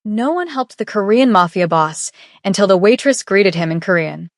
No one helped the Korean Mafia boss until the waitress greeted him in Korean.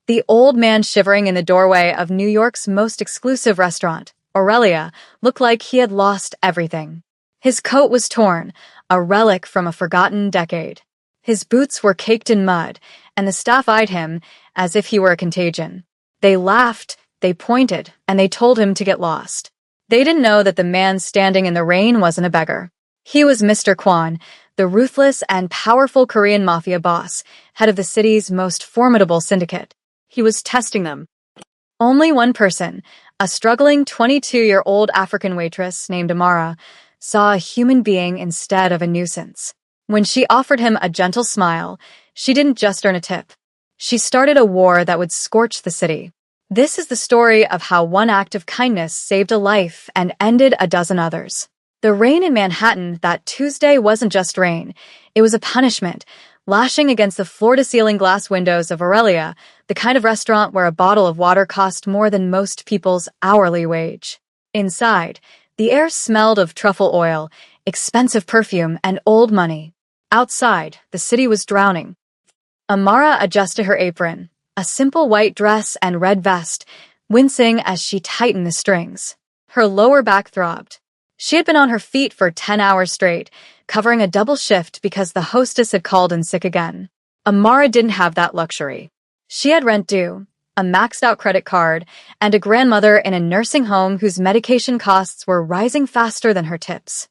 The old man shivering in the doorway of New York's most exclusive restaurant, Aurelia, looked like he had lost everything. His coat was torn, a relic from a forgotten decade. His boots were caked in mud, and the staff eyed him as if he were a contagion. They laughed, they pointed, and they told him to get lost. They didn't know that the man standing in the rain wasn't a beggar. He was Mr. Kwon, the ruthless and powerful Korean mafia boss, head of the city's most formidable syndicate. He was testing them. Only one person, a struggling 22-year-old African waitress named Amara, saw a human being instead of a nuisance. When she offered him a gentle smile, she didn't just earn a tip. She started a war that would scorch the city. This is the story of how one act of kindness saved a life and ended a dozen others. The rain in Manhattan that Tuesday wasn't just rain. It was a punishment, lashing against the floor-to-ceiling glass windows of Aurelia, the kind of restaurant where a bottle of water cost more than most people's hourly wage. Inside, the air smelled of truffle oil, expensive perfume, and old money. Outside, the city was drowning. Amara adjusted her apron, a simple white dress and red vest, wincing as she tightened the strings. Her lower back throbbed. She had been on her feet for 10 hours straight, covering a double shift because the hostess had called in sick again. Amara didn't have that luxury. She had rent due, a maxed-out credit card, and a grandmother in a nursing home whose medication costs were rising faster than her tips.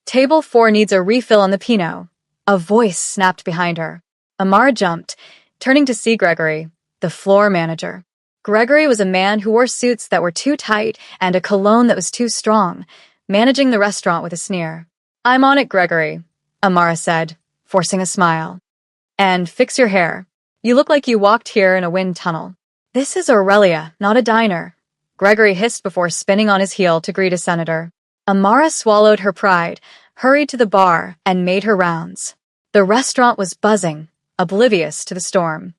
Table 4 needs a refill on the Pinot. A voice snapped behind her. Amara jumped, turning to see Gregory, the floor manager. Gregory was a man who wore suits that were too tight and a cologne that was too strong, managing the restaurant with a sneer. "I'm on it, Gregory," Amara said, forcing a smile. "And fix your hair. You look like you walked here in a wind tunnel." "This is Aurelia, not a diner," Gregory hissed before spinning on his heel to greet a senator. Amara swallowed her pride, hurried to the bar, and made her rounds. The restaurant was buzzing, oblivious to the storm.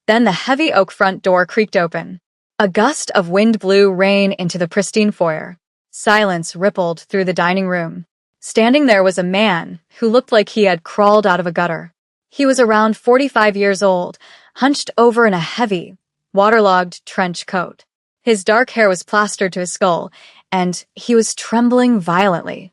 Then the heavy oak front door creaked open. A gust of wind blew rain into the pristine foyer. Silence rippled through the dining room. Standing there was a man who looked like he had crawled out of a gutter. He was around 45 years old, hunched over in a heavy, waterlogged trench coat. His dark hair was plastered to his skull, and he was trembling violently.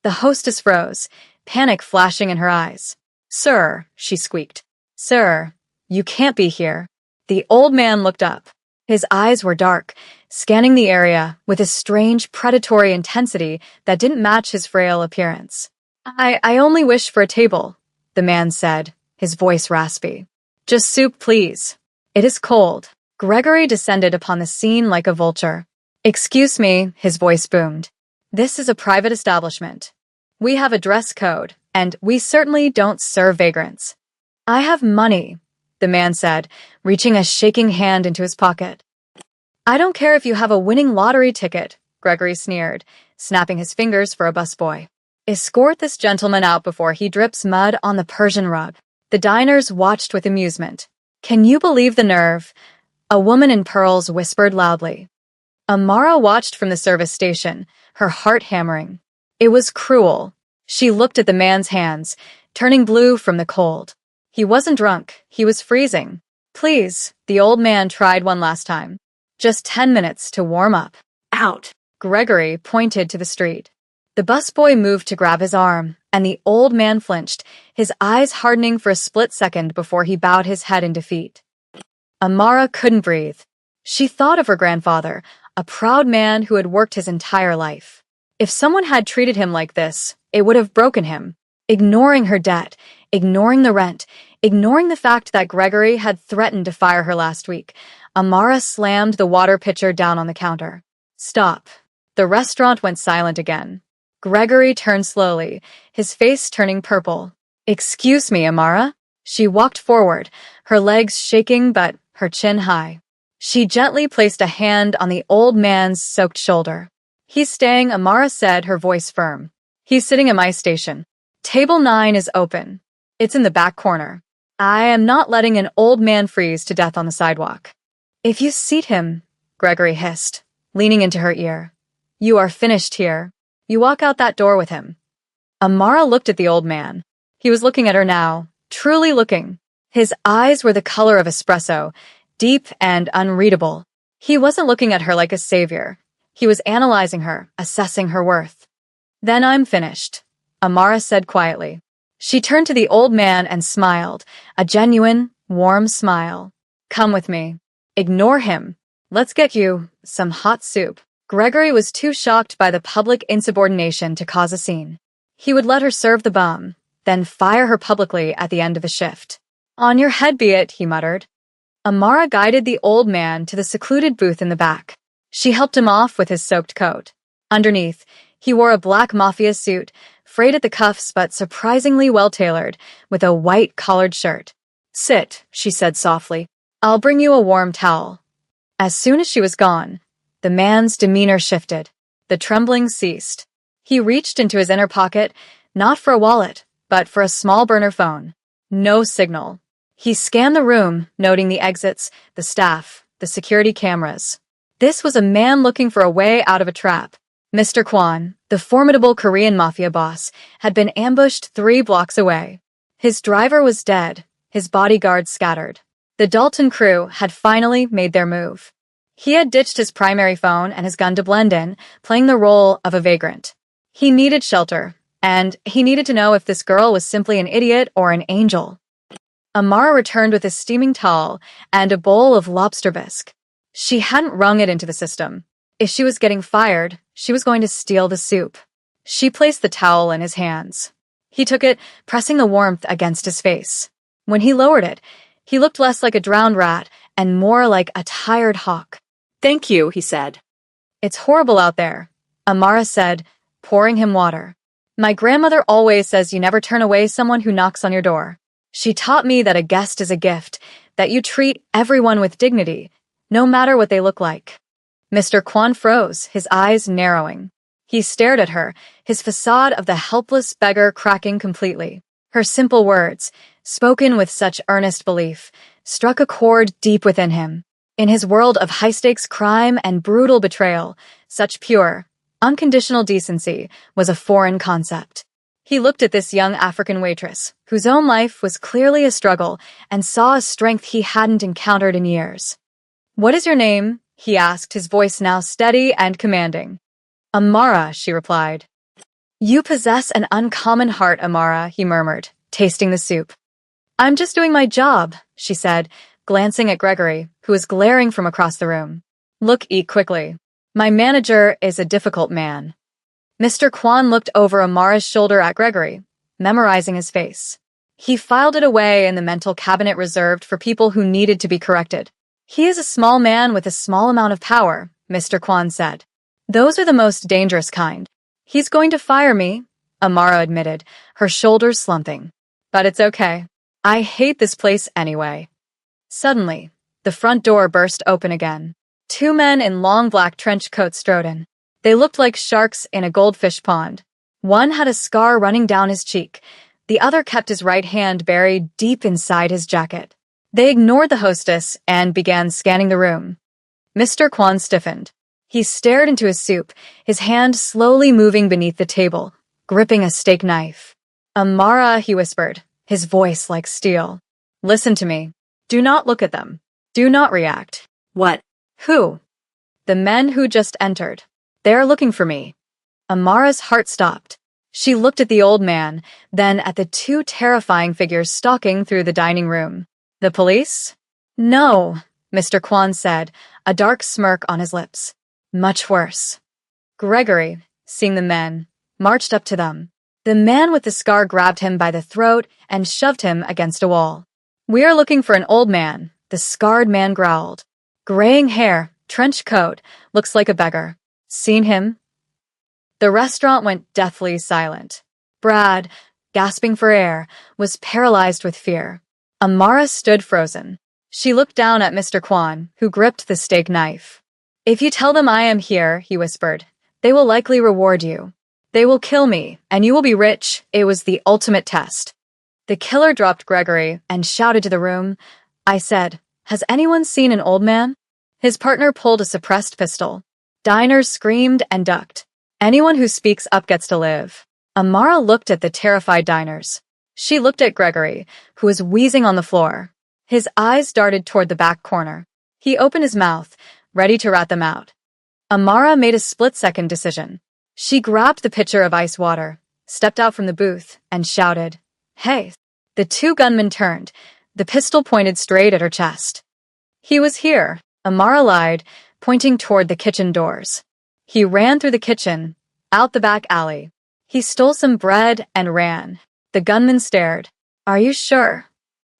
The hostess froze, panic flashing in her eyes. "Sir," she squeaked. "Sir, you can't be here." The old man looked up. His eyes were dark, scanning the area with a strange predatory intensity that didn't match his frail appearance. I only wish for a table," the man said, his voice raspy. "Just soup, please. It is cold." Gregory descended upon the scene like a vulture. "Excuse me," his voice boomed. "This is a private establishment. We have a dress code, and we certainly don't serve vagrants." "I have money," the man said, reaching a shaking hand into his pocket. "I don't care if you have a winning lottery ticket," Gregory sneered, snapping his fingers for a busboy. "Escort this gentleman out before he drips mud on the Persian rug." The diners watched with amusement. "Can you believe the nerve?" a woman in pearls whispered loudly. Amara watched from the service station, her heart hammering. It was cruel. She looked at the man's hands, turning blue from the cold. He wasn't drunk, he was freezing. "Please," the old man tried one last time. "Just 10 minutes to warm up." "Out." Gregory pointed to the street. The busboy moved to grab his arm, and the old man flinched, his eyes hardening for a split second before he bowed his head in defeat. Amara couldn't breathe. She thought of her grandfather, a proud man who had worked his entire life. If someone had treated him like this, it would have broken him. Ignoring her debt, ignoring the rent, ignoring the fact that Gregory had threatened to fire her last week, Amara slammed the water pitcher down on the counter. "Stop." The restaurant went silent again. Gregory turned slowly, his face turning purple. "Excuse me, Amara." She walked forward, her legs shaking but her chin high. She gently placed a hand on the old man's soaked shoulder. "He's staying," Amara said, her voice firm. "He's sitting at my station. Table 9 is open. It's in the back corner. I am not letting an old man freeze to death on the sidewalk." "If you seat him," Gregory hissed, leaning into her ear, "you are finished here. You walk out that door with him." Amara looked at the old man. He was looking at her now, truly looking. His eyes were the color of espresso, deep and unreadable. He wasn't looking at her like a savior. He was analyzing her, assessing her worth. Then I'm finished, Amara said quietly. She turned to the old man and smiled, a genuine, warm smile. Come with me. Ignore him. Let's get you some hot soup. Gregory was too shocked by the public insubordination to cause a scene. He would let her serve the bum, then fire her publicly at the end of the shift. On your head be it, he muttered. Amara guided the old man to the secluded booth in the back. She helped him off with his soaked coat. Underneath, he wore a black Mafia suit, frayed at the cuffs but surprisingly well-tailored, with a white collared shirt. Sit, she said softly. I'll bring you a warm towel. As soon as she was gone, the man's demeanor shifted. The trembling ceased. He reached into his inner pocket, not for a wallet, but for a small burner phone. No signal. He scanned the room, noting the exits, the staff, the security cameras. This was a man looking for a way out of a trap. Mr. Kwon, the formidable Korean mafia boss, had been ambushed 3 blocks away. His driver was dead, his bodyguards scattered. The Dalton crew had finally made their move. He had ditched his primary phone and his gun to blend in, playing the role of a vagrant. He needed shelter, and he needed to know if this girl was simply an idiot or an angel. Amara returned with a steaming towel and a bowl of lobster bisque. She hadn't wrung it into the system. If she was getting fired, she was going to steal the soup. She placed the towel in his hands. He took it, pressing the warmth against his face. When he lowered it, he looked less like a drowned rat and more like a tired hawk. Thank you, he said. It's horrible out there, Amara said, pouring him water. My grandmother always says you never turn away someone who knocks on your door. She taught me that a guest is a gift, that you treat everyone with dignity, no matter what they look like. Mr. Kwon froze, his eyes narrowing. He stared at her, his facade of the helpless beggar cracking completely. Her simple words, spoken with such earnest belief, struck a chord deep within him. In his world of high-stakes crime and brutal betrayal, such pure, unconditional decency was a foreign concept. He looked at this young African waitress, whose own life was clearly a struggle, and saw a strength he hadn't encountered in years. What is your name? He asked, his voice now steady and commanding. Amara, she replied. You possess an uncommon heart, Amara, he murmured, tasting the soup. I'm just doing my job, she said, glancing at Gregory, who was glaring from across the room. Look, eat quickly. My manager is a difficult man. Mr. Kwon looked over Amara's shoulder at Gregory, memorizing his face. He filed it away in the mental cabinet reserved for people who needed to be corrected. He is a small man with a small amount of power, Mr. Kwon said. Those are the most dangerous kind. He's going to fire me, Amara admitted, her shoulders slumping. But it's okay. I hate this place anyway. Suddenly, the front door burst open again. 2 men in long black trench coats strode in. They looked like sharks in a goldfish pond. One had a scar running down his cheek. The other kept his right hand buried deep inside his jacket. They ignored the hostess and began scanning the room. Mr. Kwon stiffened. He stared into his soup, his hand slowly moving beneath the table, gripping a steak knife. Amara, he whispered, his voice like steel. Listen to me. Do not look at them. Do not react. What? Who? The men who just entered. They're looking for me. Amara's heart stopped. She looked at the old man, then at the 2 terrifying figures stalking through the dining room. The police? No, Mr. Kwon said, a dark smirk on his lips. Much worse. Gregory, seeing the men, marched up to them. The man with the scar grabbed him by the throat and shoved him against a wall. We are looking for an old man, the scarred man growled. Graying hair, trench coat, looks like a beggar. Seen him? The restaurant went deathly silent. Brad, gasping for air, was paralyzed with fear. Amara stood frozen. She looked down at Mr. Kwon, who gripped the steak knife. If you tell them I am here, he whispered, they will likely reward you. They will kill me, and you will be rich. It was the ultimate test. The killer dropped Gregory and shouted to the room. I said, has anyone seen an old man? His partner pulled a suppressed pistol. Diners screamed and ducked. Anyone who speaks up gets to live. Amara looked at the terrified diners. She looked at Gregory, who was wheezing on the floor. His eyes darted toward the back corner. He opened his mouth, ready to rat them out. Amara made a split-second decision. She grabbed the pitcher of ice water, stepped out from the booth, and shouted, "Hey!" The two gunmen turned, the pistol pointed straight at her chest. "He was here," Amara lied, pointing toward the kitchen doors. "He ran through the kitchen, out the back alley. He stole some bread and ran." The gunman stared. "Are you sure?"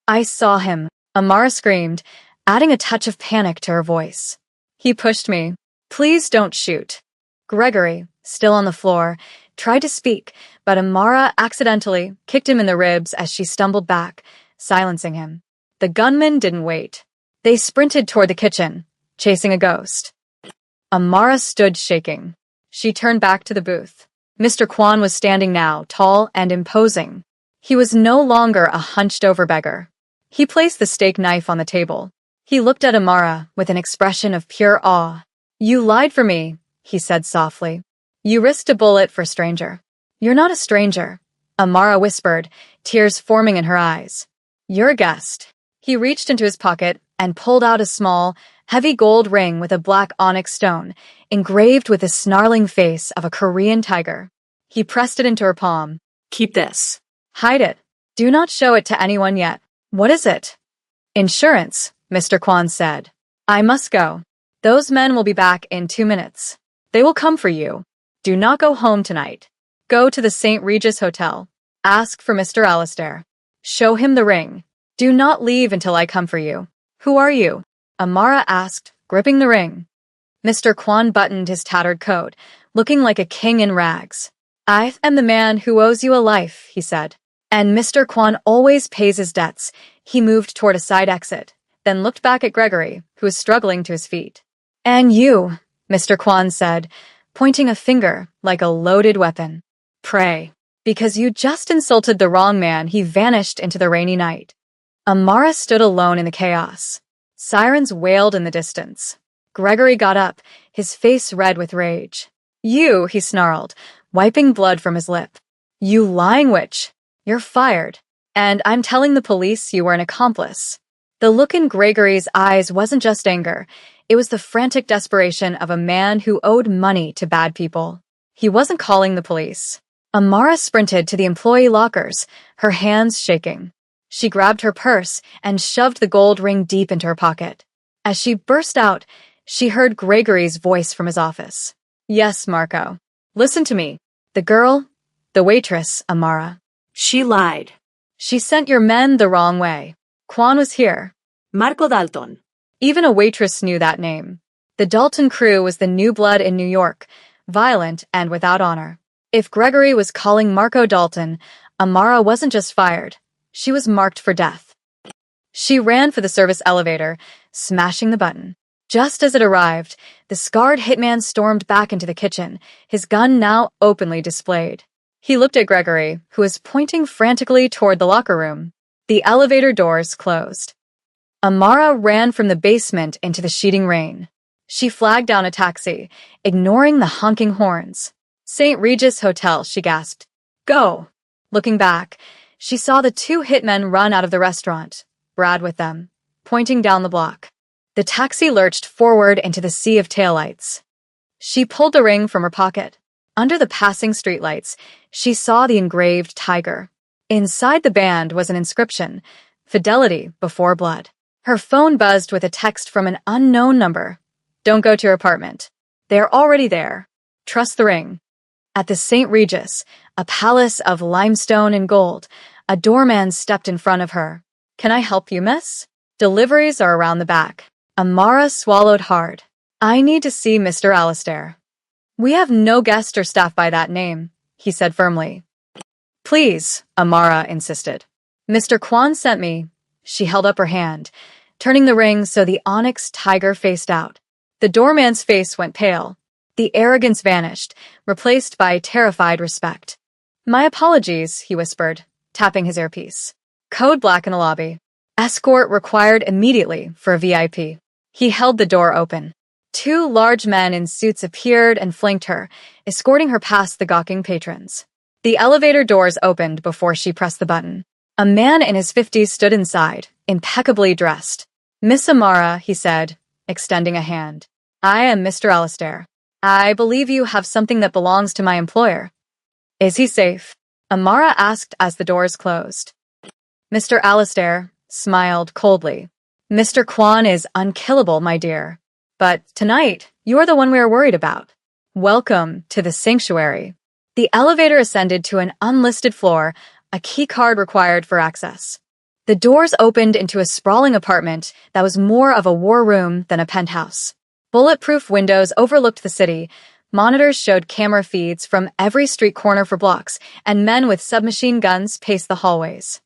"I saw him," Amara screamed, adding a touch of panic to her voice. "He pushed me. Please don't shoot." Gregory, still on the floor, tried to speak, but Amara accidentally kicked him in the ribs as she stumbled back, silencing him. The gunmen didn't wait. They sprinted toward the kitchen, chasing a ghost. Amara stood shaking. She turned back to the booth. Mr. Kwan was standing now, tall and imposing. He was no longer a hunched-over beggar. He placed the steak knife on the table. He looked at Amara with an expression of pure awe. "You lied for me," he said softly. "You risked a bullet for a stranger." "You're not a stranger," Amara whispered, tears forming in her eyes. "You're a guest." He reached into his pocket and pulled out a small, heavy gold ring with a black onyx stone, engraved with the snarling face of a Korean tiger. He pressed it into her palm. "Keep this." "Hide it. Do not show it to anyone yet." "What is it?" "Insurance," Mr. Kwan said. "I must go. Those men will be back in 2 minutes. They will come for you. Do not go home tonight. Go to the St. Regis Hotel. Ask for Mr. Alistair. Show him the ring. Do not leave until I come for you." "Who are you?" Amara asked, gripping the ring. Mr. Kwan buttoned his tattered coat, looking like a king in rags. "I am the man who owes you a life," he said. "And Mr. Kwan always pays his debts." He moved toward a side exit, then looked back at Gregory, who was struggling to his feet. "And you," Mr. Kwan said, pointing a finger like a loaded weapon. "Pray." Because you just insulted the wrong man, he vanished into the rainy night. Amara stood alone in the chaos. Sirens wailed in the distance. Gregory got up, his face red with rage. "You," he snarled, wiping blood from his lip. "You lying witch. You're fired. And I'm telling the police you were an accomplice." The look in Gregory's eyes wasn't just anger. It was the frantic desperation of a man who owed money to bad people. He wasn't calling the police. Amara sprinted to the employee lockers, her hands shaking. She grabbed her purse and shoved the gold ring deep into her pocket. As she burst out, she heard Gregory's voice from his office. "Yes, Marco. Listen to me. The girl, the waitress, Amara. She lied. She sent your men the wrong way. Kwan was here." Marco Dalton. Even a waitress knew that name. The Dalton crew was the new blood in New York, violent and without honor. If Gregory was calling Marco Dalton, Amara wasn't just fired. She was marked for death. She ran for the service elevator, smashing the button. Just as it arrived, the scarred hitman stormed back into the kitchen, his gun now openly displayed. He looked at Gregory, who was pointing frantically toward the locker room. The elevator doors closed. Amara ran from the basement into the sheeting rain. She flagged down a taxi, ignoring the honking horns. "St. Regis Hotel," she gasped. "Go." Looking back, she saw the two hitmen run out of the restaurant, Brad with them, pointing down the block. The taxi lurched forward into the sea of taillights. She pulled the ring from her pocket. Under the passing streetlights, she saw the engraved tiger. Inside the band was an inscription, "Fidelity before blood." Her phone buzzed with a text from an unknown number. "Don't go to your apartment. They're already there. Trust the ring." At the St. Regis, a palace of limestone and gold, a doorman stepped in front of her. "Can I help you, miss? Deliveries are around the back." Amara swallowed hard. "I need to see Mr. Alistair." "We have no guest or staff by that name," he said firmly. "Please," Amara insisted. "Mr. Kwan sent me." She held up her hand, turning the ring so the onyx tiger faced out. The doorman's face went pale. The arrogance vanished, replaced by terrified respect. "My apologies," he whispered, tapping his earpiece. "Code black in the lobby. Escort required immediately for a VIP." He held the door open. Two large men in suits appeared and flanked her, escorting her past the gawking patrons. The elevator doors opened before she pressed the button. A man in his 50s stood inside, impeccably dressed. Miss Amara, he said, extending a hand. I am Mr. Alistair. I believe you have something that belongs to my employer. Is he safe? Amara asked as the doors closed. Mr. Alistair smiled coldly. Mr. Kwan is unkillable, my dear. But tonight, you're the one we are worried about. Welcome to the sanctuary. The elevator ascended to an unlisted floor, a key card required for access. The doors opened into a sprawling apartment that was more of a war room than a penthouse. Bulletproof windows overlooked the city. Monitors showed camera feeds from every street corner for blocks, and men with submachine guns paced the hallways.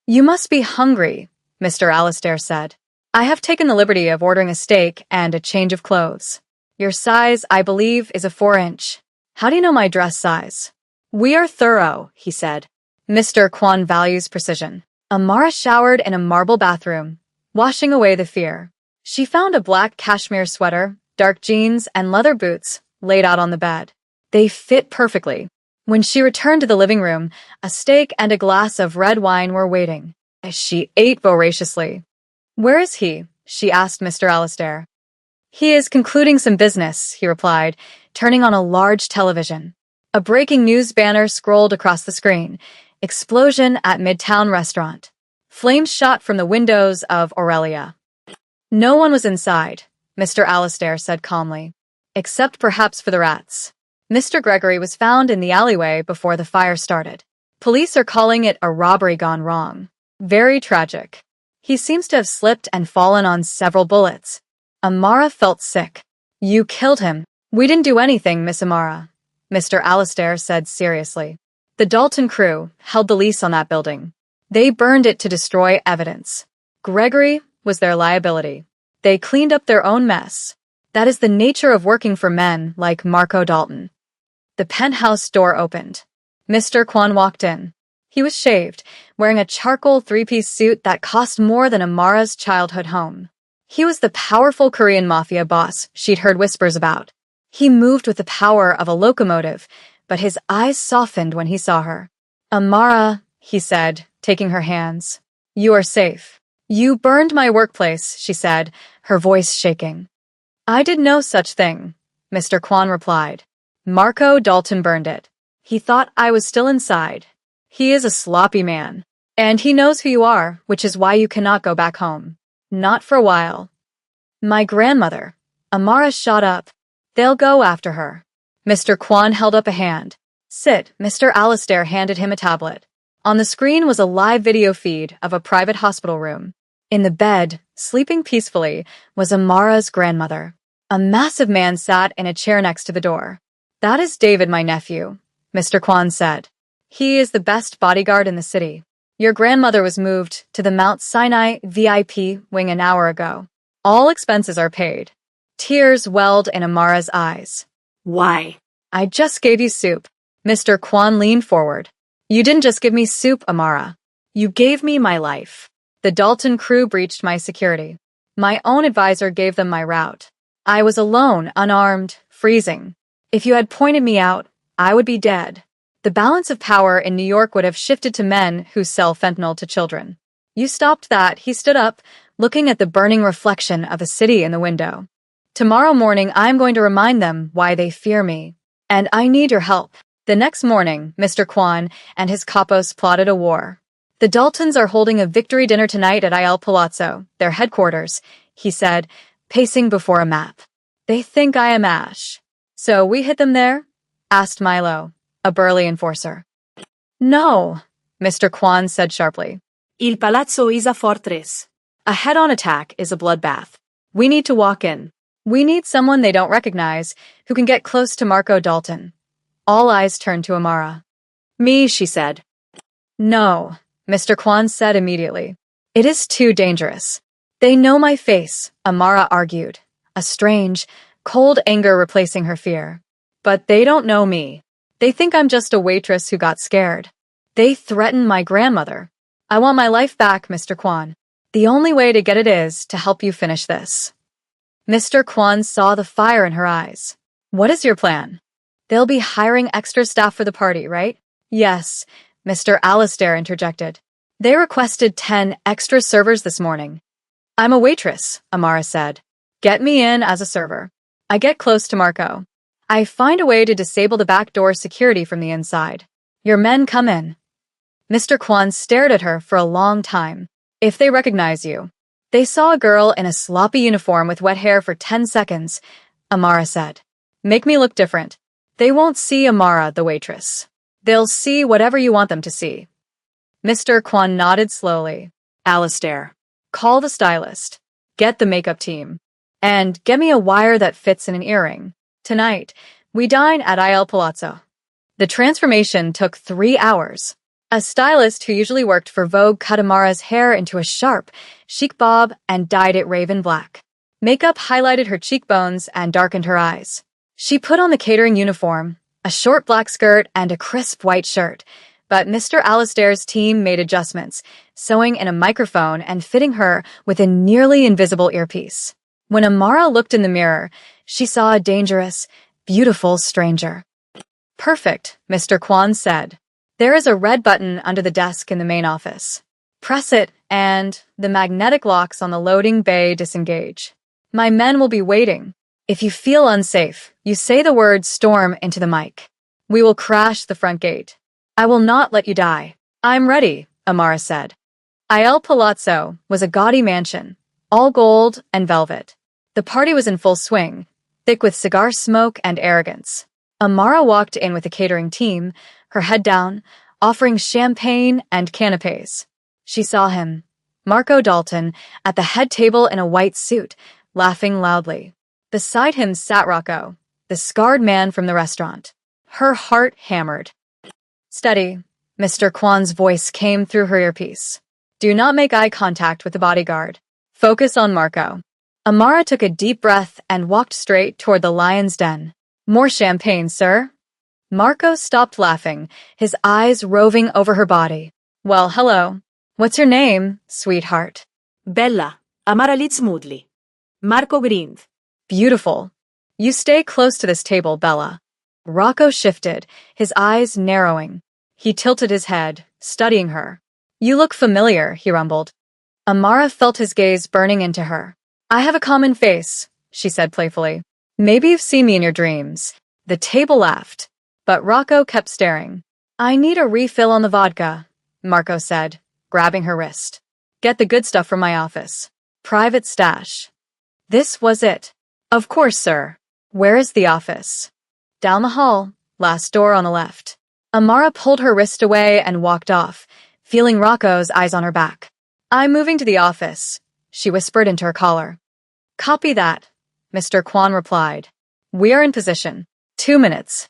You must be hungry, Mr. Alistair said. I have taken the liberty of ordering a steak and a change of clothes. Your size, I believe, is a 4-inch. How do you know my dress size? We are thorough, he said. Mr. Kwan values precision. Amara showered in a marble bathroom, washing away the fear. She found a black cashmere sweater, dark jeans, and leather boots laid out on the bed. They fit perfectly. When she returned to the living room, a steak and a glass of red wine were waiting. She ate voraciously. Where is he? She asked Mr. Alistair. He is concluding some business, he replied, turning on a large television. A breaking news banner scrolled across the screen. Explosion at Midtown restaurant. Flames shot from the windows of Aurelia. No one was inside, Mr. Alistair said calmly, except perhaps for the rats. Mr. Gregory was found in the alleyway before the fire started. Police are calling it a robbery gone wrong. Very tragic. He seems to have slipped and fallen on several bullets. Amara felt sick. You killed him. We didn't do anything, Miss Amara, Mr. Alistair said seriously. The Dalton crew held the lease on that building. They burned it to destroy evidence. Gregory was their liability. They cleaned up their own mess. That is the nature of working for men like Marco Dalton. The penthouse door opened. Mr. Kwan walked in. He was shaved, wearing a charcoal 3-piece suit that cost more than Amara's childhood home. He was the powerful Korean Mafia boss she'd heard whispers about. He moved with the power of a locomotive, but his eyes softened when he saw her. Amara, he said, taking her hands. You are safe. You burned my workplace, she said, her voice shaking. I did no such thing, Mr. Kwan replied. Marco Dalton burned it. He thought I was still inside. He is a sloppy man. And he knows who you are, which is why you cannot go back home. Not for a while. My grandmother. Amara shot up. They'll go after her. Mr. Kwan held up a hand. Sit, Mr. Alistair handed him a tablet. On the screen was a live video feed of a private hospital room. In the bed, sleeping peacefully, was Amara's grandmother. A massive man sat in a chair next to the door. That is David, my nephew, Mr. Kwan said. He is the best bodyguard in the city. Your grandmother was moved to the Mount Sinai VIP wing an hour ago. All expenses are paid. Tears welled in Amara's eyes. Why? I just gave you soup. Mr. Kwan leaned forward. You didn't just give me soup, Amara. You gave me my life. The Dalton crew breached my security. My own advisor gave them my route. I was alone, unarmed, freezing. If you had pointed me out, I would be dead. The balance of power in New York would have shifted to men who sell fentanyl to children. You stopped that. He stood up, looking at the burning reflection of a city in the window. Tomorrow morning, I'm going to remind them why they fear me. And I need your help. The next morning, Mr. Kwan and his capos plotted a war. The Daltons are holding a victory dinner tonight at Il Palazzo, their headquarters, he said, pacing before a map. They think I am Ash. So we hit them there? Asked Milo, a burly enforcer. No, Mr. Kwan said sharply. Il palazzo is a fortress. A head-on attack is a bloodbath. We need to walk in. We need someone they don't recognize who can get close to Marco Dalton. All eyes turned to Amara. Me, she said. No, Mr. Kwan said immediately. It is too dangerous. They know my face, Amara argued, a strange, cold anger replacing her fear. But they don't know me. They think I'm just a waitress who got scared. They threaten my grandmother. I want my life back, Mr. Kwan. The only way to get it is to help you finish this. Mr. Kwan saw the fire in her eyes. What is your plan? They'll be hiring extra staff for the party, right? Yes, Mr. Alistair interjected. They requested 10 extra servers this morning. I'm a waitress, Amara said. Get me in as a server. I get close to Marco. I find a way to disable the back door security from the inside. Your men come in. Mr. Kwan stared at her for a long time. If they recognize you. They saw a girl in a sloppy uniform with wet hair for 10 seconds, Amara said. Make me look different. They won't see Amara, the waitress. They'll see whatever you want them to see. Mr. Kwan nodded slowly. Alistair, call the stylist. Get the makeup team. And get me a wire that fits in an earring. Tonight, we dine at Il Palazzo. The transformation took 3 hours. A stylist who usually worked for Vogue cut Amara's hair into a sharp, chic bob and dyed it raven black. Makeup highlighted her cheekbones and darkened her eyes. She put on the catering uniform, a short black skirt and a crisp white shirt, but Mr. Alistair's team made adjustments, sewing in a microphone and fitting her with a nearly invisible earpiece. When Amara looked in the mirror, she saw a dangerous, beautiful stranger. Perfect, Mr. Kwan said. There is a red button under the desk in the main office. Press it, and the magnetic locks on the loading bay disengage. My men will be waiting. If you feel unsafe, you say the word storm into the mic. We will crash the front gate. I will not let you die. I'm ready, Amara said. Il Palazzo was a gaudy mansion, all gold and velvet. The party was in full swing, thick with cigar smoke and arrogance. Amara walked in with the catering team, her head down, offering champagne and canapes. She saw him, Marco Dalton, at the head table in a white suit, laughing loudly. Beside him sat Rocco, the scarred man from the restaurant. Her heart hammered. Steady, Mr. Kwan's voice came through her earpiece. Do not make eye contact with the bodyguard. Focus on Marco. Amara took a deep breath and walked straight toward the lion's den. More champagne, sir. Marco stopped laughing, his eyes roving over her body. Well, hello. What's your name, sweetheart? Bella, Amara Litzmudli. Marco Grind. Beautiful. You stay close to this table, Bella. Rocco shifted, his eyes narrowing. He tilted his head, studying her. You look familiar, he rumbled. Amara felt his gaze burning into her. I have a common face, she said playfully. Maybe you've seen me in your dreams. The table laughed, but Rocco kept staring. I need a refill on the vodka, Marco said, grabbing her wrist. Get the good stuff from my office. Private stash. This was it. Of course, sir. Where is the office? Down the hall, last door on the left. Amara pulled her wrist away and walked off, feeling Rocco's eyes on her back. I'm moving to the office, she whispered into her collar. Copy that, Mr. Kwan replied. We are in position. 2 minutes.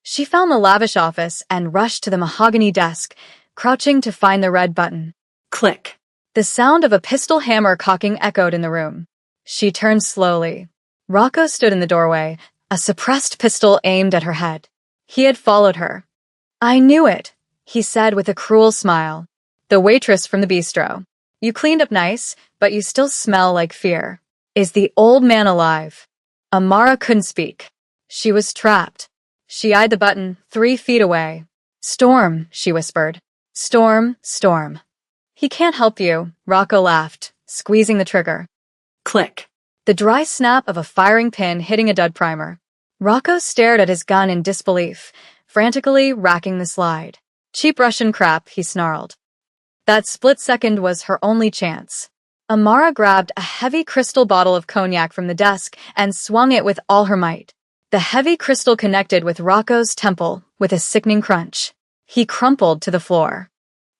She found the lavish office and rushed to the mahogany desk, crouching to find the red button. Click. The sound of a pistol hammer cocking echoed in the room. She turned slowly. Rocco stood in the doorway, a suppressed pistol aimed at her head. He had followed her. I knew it, he said with a cruel smile. The waitress from the bistro. You cleaned up nice, but you still smell like fear. Is the old man alive? Amara couldn't speak. She was trapped. She eyed the button 3 feet away. Storm, she whispered. Storm, storm. He can't help you, Rocco laughed, squeezing the trigger. Click. The dry snap of a firing pin hitting a dud primer. Rocco stared at his gun in disbelief, frantically racking the slide. Cheap Russian crap, he snarled. That split second was her only chance. Amara grabbed a heavy crystal bottle of cognac from the desk and swung it with all her might. The heavy crystal connected with Rocco's temple with a sickening crunch. He crumpled to the floor.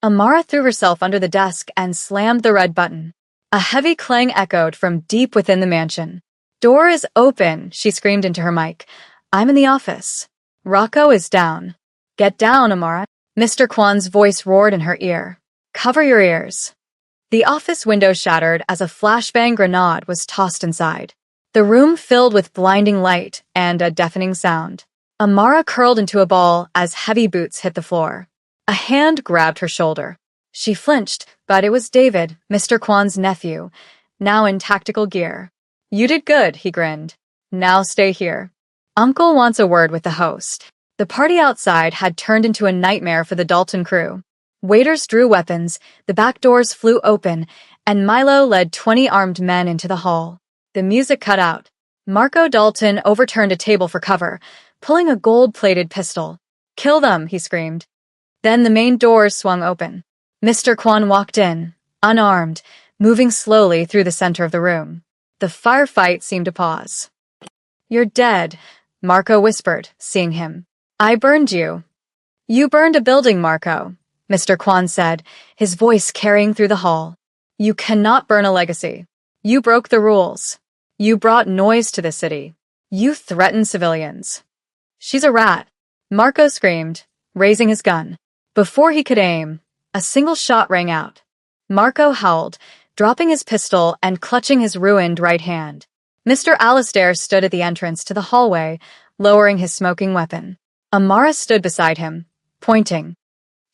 Amara threw herself under the desk and slammed the red button. A heavy clang echoed from deep within the mansion. Door is open, she screamed into her mic. I'm in the office. Rocco is down. Get down, Amara. Mr. Kwan's voice roared in her ear. Cover your ears. The office window shattered as a flashbang grenade was tossed inside. The room filled with blinding light and a deafening sound. Amara curled into a ball as heavy boots hit the floor. A hand grabbed her shoulder. She flinched, but it was David, Mr. Kwan's nephew, now in tactical gear. You did good, he grinned. Now stay here. Uncle wants a word with the host. The party outside had turned into a nightmare for the Dalton crew. Waiters drew weapons, the back doors flew open, and Milo led 20 armed men into the hall. The music cut out. Marco Dalton overturned a table for cover, pulling a gold-plated pistol. "Kill them," he screamed. Then the main doors swung open. Mr. Kwan walked in, unarmed, moving slowly through the center of the room. The firefight seemed to pause. "You're dead," Marco whispered, seeing him. "I burned you." "You burned a building, Marco," Mr. Kwan said, his voice carrying through the hall. "You cannot burn a legacy. You broke the rules. You brought noise to the city. You threatened civilians." "She's a rat," Marco screamed, raising his gun. Before he could aim, a single shot rang out. Marco howled, dropping his pistol and clutching his ruined right hand. Mr. Alistair stood at the entrance to the hallway, lowering his smoking weapon. Amara stood beside him, pointing.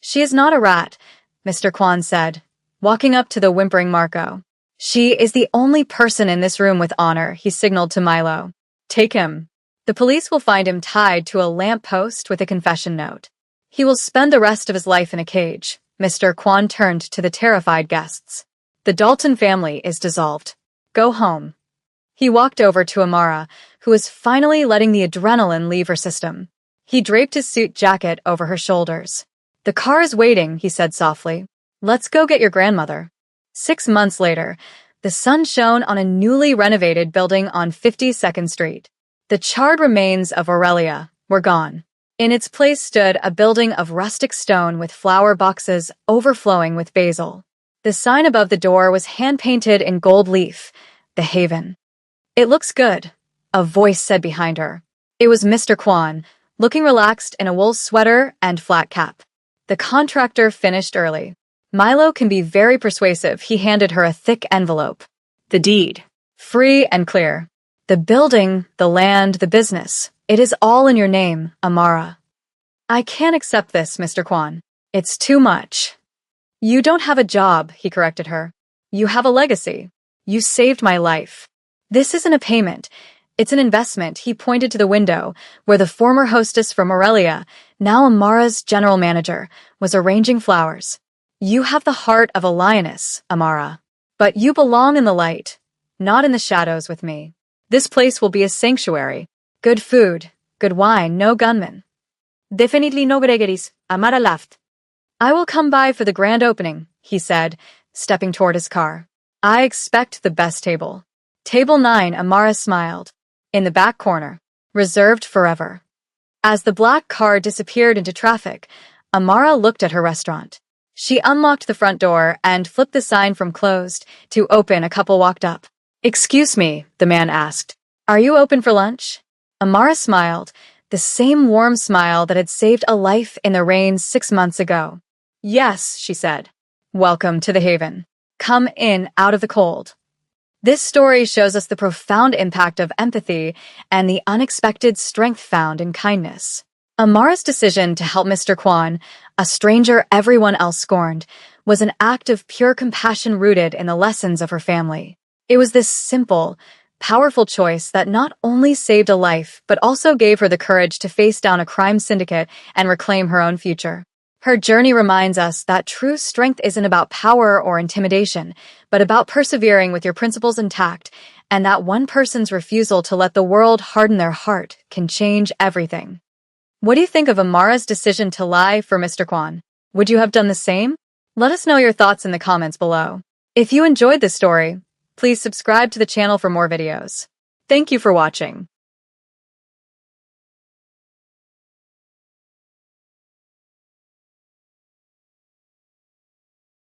"She is not a rat," Mr. Kwan said, walking up to the whimpering Marco. "She is the only person in this room with honor," he signaled to Milo. "Take him. The police will find him tied to a lamp post with a confession note. He will spend the rest of his life in a cage." Mr. Kwan turned to the terrified guests. "The Dalton family is dissolved. Go home." He walked over to Amara, who was finally letting the adrenaline leave her system. He draped his suit jacket over her shoulders. "The car is waiting," he said softly. "Let's go get your grandmother." 6 months later, the sun shone on a newly renovated building on 52nd Street. The charred remains of Aurelia were gone. In its place stood a building of rustic stone with flower boxes overflowing with basil. The sign above the door was hand-painted in gold leaf, "The Haven." "It looks good," a voice said behind her. It was Mr. Kwan, looking relaxed in a wool sweater and flat cap. The contractor finished early. Milo can be very persuasive. He handed her a thick envelope. "The deed. Free and clear. The building, the land, the business. It is all in your name, Amara." "I can't accept this, Mr. Kwan. It's too much." "You don't have a job," he corrected her. "You have a legacy. You saved my life. This isn't a payment. It's an investment." He pointed to the window, where the former hostess from Aurelia, now Amara's general manager, was arranging flowers. "You have the heart of a lioness, Amara. But you belong in the light, not in the shadows with me. This place will be a sanctuary. Good food, good wine, no gunmen." "Definitely no Gregory's," Amara laughed. "I will come by for the grand opening," he said, stepping toward his car. "I expect the best table." Table 9, Amara smiled. In the back corner, reserved forever. As the black car disappeared into traffic, Amara looked at her restaurant. She unlocked the front door and flipped the sign from closed to open. A couple walked up. "Excuse me," the man asked. "Are you open for lunch?" Amara smiled, the same warm smile that had saved a life in the rain 6 months ago. "Yes," she said. "Welcome to the Haven. Come in out of the cold." This story shows us the profound impact of empathy and the unexpected strength found in kindness. Amara's decision to help Mr. Kwan, a stranger everyone else scorned, was an act of pure compassion rooted in the lessons of her family. It was this simple, powerful choice that not only saved a life, but also gave her the courage to face down a crime syndicate and reclaim her own future. Her journey reminds us that true strength isn't about power or intimidation, but about persevering with your principles intact, and that one person's refusal to let the world harden their heart can change everything. What do you think of Amara's decision to lie for Mr. Kwan? Would you have done the same? Let us know your thoughts in the comments below. If you enjoyed this story, please subscribe to the channel for more videos. Thank you for watching.